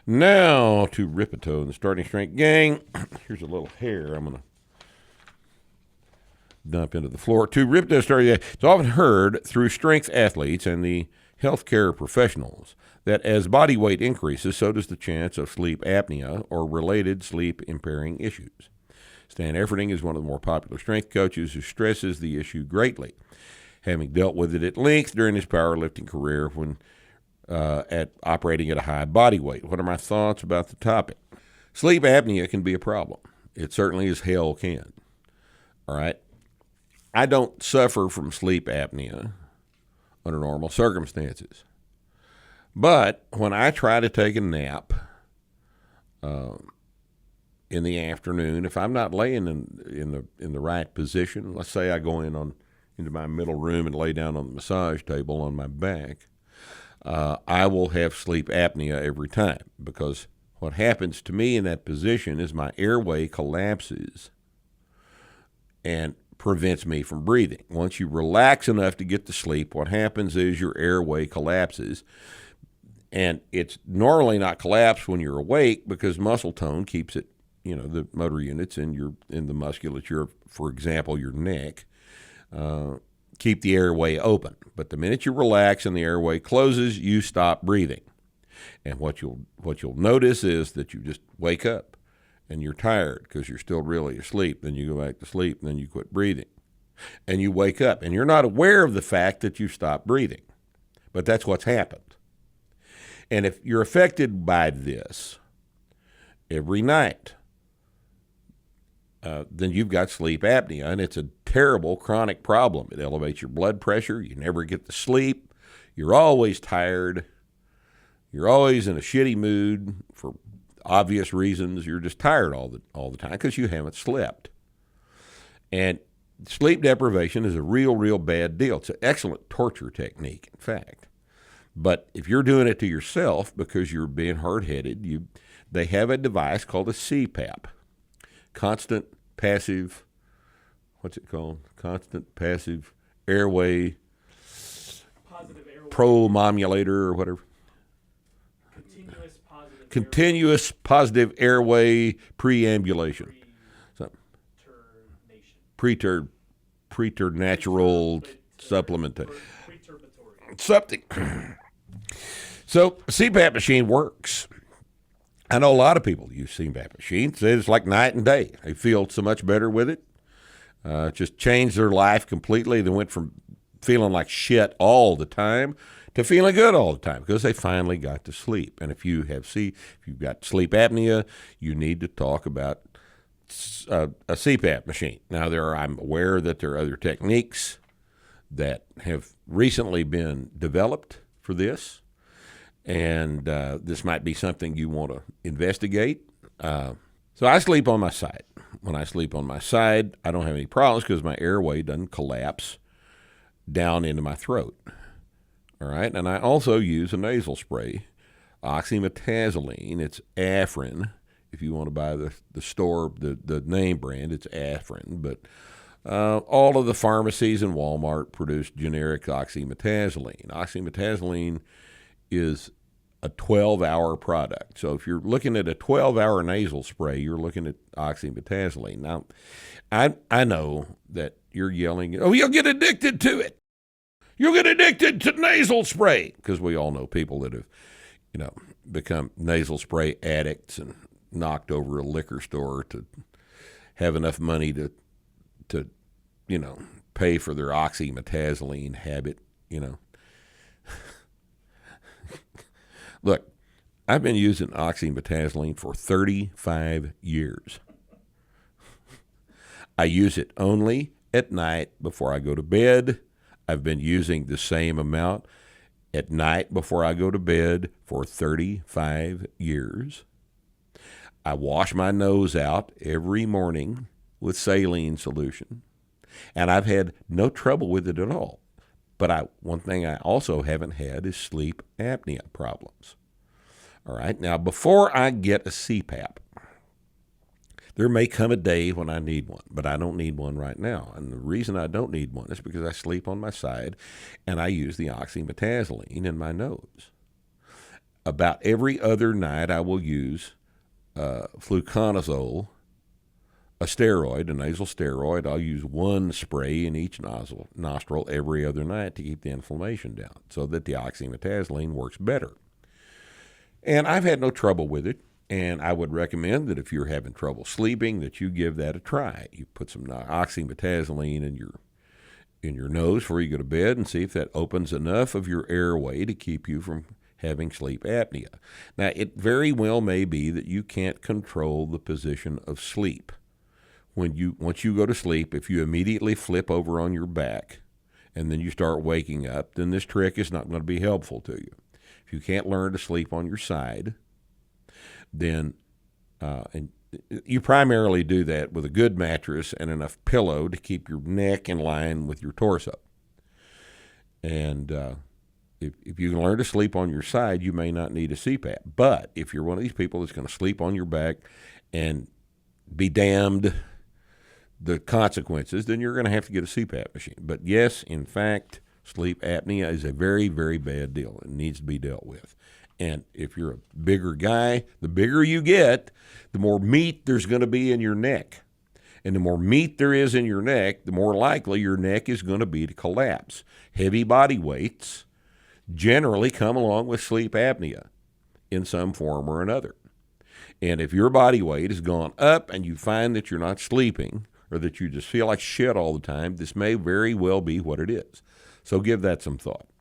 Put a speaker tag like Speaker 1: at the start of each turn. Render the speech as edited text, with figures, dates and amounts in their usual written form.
Speaker 1: Now to Ripito, the starting strength gang. Here's a little hair I'm going to dump into the floor. To Ripito starting, it's often heard through strength athletes and the healthcare professionals that as body weight increases, so does the chance of sleep apnea or related sleep impairing issues. Stan Efferding is one of the more popular strength coaches who stresses the issue greatly, having dealt with it at length during his powerlifting career when at operating at a high body weight. What are my thoughts about the topic? Sleep apnea can be a problem. It certainly as hell can. All right. I don't suffer from sleep apnea under normal circumstances. But when I try to take a nap in the afternoon, if I'm not laying in the right position, let's say I go into my middle room and lay down on the massage table on my back, I will have sleep apnea every time, because what happens to me in that position is my airway collapses and prevents me from breathing. Once you relax enough to get to sleep, what happens is your airway collapses. And it's normally not collapsed when you're awake because muscle tone keeps it, the motor units in the musculature, for example, your neck, keep the airway open. But the minute you relax and the airway closes, you stop breathing. And what you'll notice is that you just wake up and you're tired because you're still really asleep. Then you go back to sleep, and then you quit breathing. And you wake up, and you're not aware of the fact that you stopped breathing. But that's what's happened. And if you're affected by this every night, then you've got sleep apnea, and it's a terrible chronic problem. It elevates your blood pressure. You never get to sleep. You're always tired. You're always in a shitty mood for obvious reasons. You're just tired all the time because you haven't slept. And sleep deprivation is a real bad deal. It's an excellent torture technique, in fact. But if you're doing it to yourself because you're being hard-headed, they have a device called a CPAP, constant passive, what's it called? Constant passive airway,
Speaker 2: positive airway
Speaker 1: promomulator or whatever.
Speaker 2: Continuous positive
Speaker 1: Airway preambulation. Preternatural supplementation. Something. So CPAP machine works. I know a lot of people use CPAP machines. It's like night and day. They feel so much better with it. Just changed their life completely. They went from feeling like shit all the time to feeling good all the time because they finally got to sleep. And if you've got sleep apnea, you need to talk about a CPAP machine. Now, I'm aware that there are other techniques that have recently been developed for this, and this might be something you want to investigate. So I sleep on my side. When I sleep on my side, I don't have any problems because my airway doesn't collapse down into my throat. All right, and I also use a nasal spray, oxymetazoline. It's Afrin. If you want to buy the store, the name brand, it's Afrin. But all of the pharmacies and Walmart produce generic oxymetazoline. Oxymetazoline is a 12-hour product. So if you're looking at a 12-hour nasal spray, you're looking at oxymetazoline. Now, I know that you're yelling, oh, you'll get addicted to it. You'll get addicted to nasal spray, because we all know people that have, become nasal spray addicts and knocked over a liquor store to have enough money to pay for their oxymetazoline habit, Look, I've been using oxymetazoline for 35 years. I use it only at night before I go to bed. I've been using the same amount at night before I go to bed for 35 years. I wash my nose out every morning with saline solution, and I've had no trouble with it at all. But one thing I also haven't had is sleep apnea problems. All right, now before I get a CPAP, there may come a day when I need one, but I don't need one right now. And the reason I don't need one is because I sleep on my side and I use the oxymetazoline in my nose. about every other night I will use fluconazole, a steroid, a nasal steroid. I'll use one spray in each nostril every other night to keep the inflammation down so that the oxymetazoline works better. And I've had no trouble with it, and I would recommend that if you're having trouble sleeping that you give that a try. You put some oxymetazoline in your nose before you go to bed and see if that opens enough of your airway to keep you from having sleep apnea. Now, it very well may be that you can't control the position of sleep. Once you go to sleep, if you immediately flip over on your back and then you start waking up, then this trick is not going to be helpful to you. If you can't learn to sleep on your side, then and you primarily do that with a good mattress and enough pillow to keep your neck in line with your torso. And if you can learn to sleep on your side, you may not need a CPAP. But if you're one of these people that's going to sleep on your back and be damned the consequences, then you're going to have to get a CPAP machine. But yes, in fact, sleep apnea is a very, very bad deal. It needs to be dealt with. And if you're a bigger guy, the bigger you get, the more meat there's going to be in your neck. And the more meat there is in your neck, the more likely your neck is going to be to collapse. Heavy body weights generally come along with sleep apnea in some form or another. And if your body weight has gone up and you find that you're not sleeping or that you just feel like shit all the time, this may very well be what it is. So give that some thought.